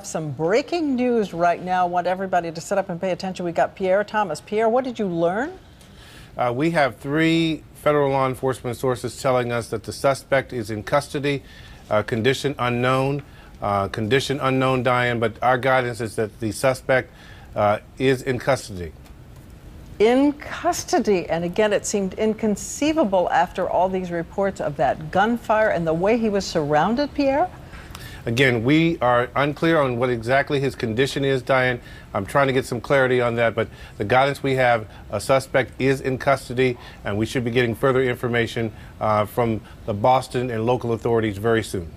Some breaking news right now. I want everybody to sit up and pay attention. We got Pierre Thomas. Pierre, what did you learn? We have 3 federal law enforcement sources telling us that the suspect is in custody, condition unknown, Diane, but our guidance is that the suspect is in custody. In custody. And again, it seemed inconceivable after all these reports of that gunfire and the way he was surrounded, Pierre? Again, we are unclear on what exactly his condition is, Diane. I'm trying to get some clarity on that, but the guidance we have, a suspect is in custody, and we should be getting further information from the Boston and local authorities very soon.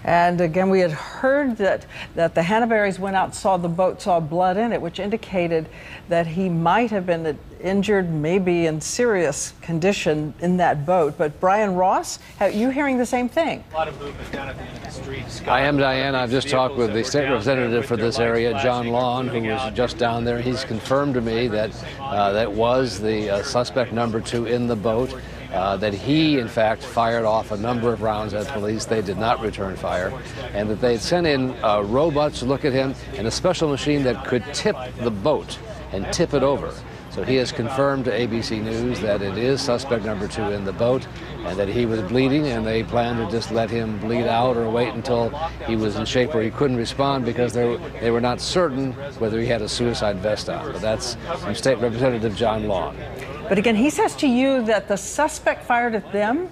And again, we had heard that the Hannaberrys went out, saw the boat, saw blood in it, which indicated that he might have been injured, maybe in serious condition in that boat. But Brian Ross, are you hearing the same thing? A lot of movement down at the end of the street. I am, Diane. I've just talked with the state representative for this area, John Lawn, who was just down there. He's confirmed to me that that was the suspect number 2 in the boat. That he, in fact, fired off a number of rounds at police. They did not return fire, and that they had sent in robots to look at him and a special machine that could tip the boat and tip it over. So he has confirmed to ABC News that it is suspect number 2 in the boat and that he was bleeding, and they planned to just let him bleed out or wait until he was in shape where he couldn't respond because they were not certain whether he had a suicide vest on. But that's from State Representative John Lawn. But again, he says to you that the suspect fired at them?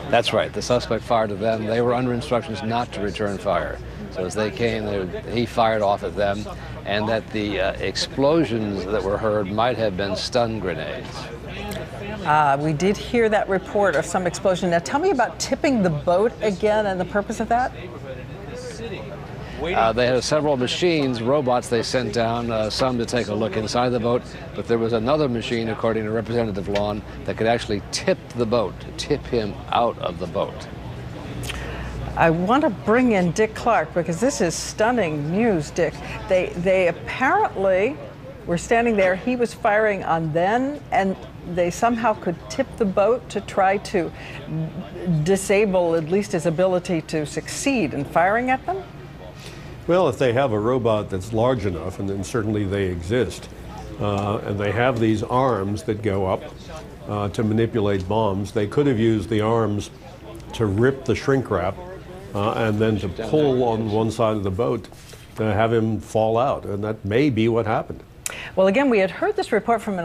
That's right. The suspect fired at them. They were under instructions not to return fire. So as they came, he fired off at them, and that the explosions that were heard might have been stun grenades. We did hear that report of some explosion. Now tell me about tipping the boat again and the purpose of that. They had several machines, robots they sent down, some to take a look inside the boat, but there was another machine, according to Representative Lawn, that could actually tip the boat, tip him out of the boat. I want to bring in Dick Clark because this is stunning news, Dick. They apparently were standing there. He was firing on them, and they somehow could tip the boat to try to disable at least his ability to succeed in firing at them? Well, if they have a robot that's large enough, and then certainly they exist, and they have these arms that go up to manipulate bombs, they could have used the arms to rip the shrink wrap and then to pull on one side of the boat to have him fall out, and that may be what happened. Well, again, we had heard this report from an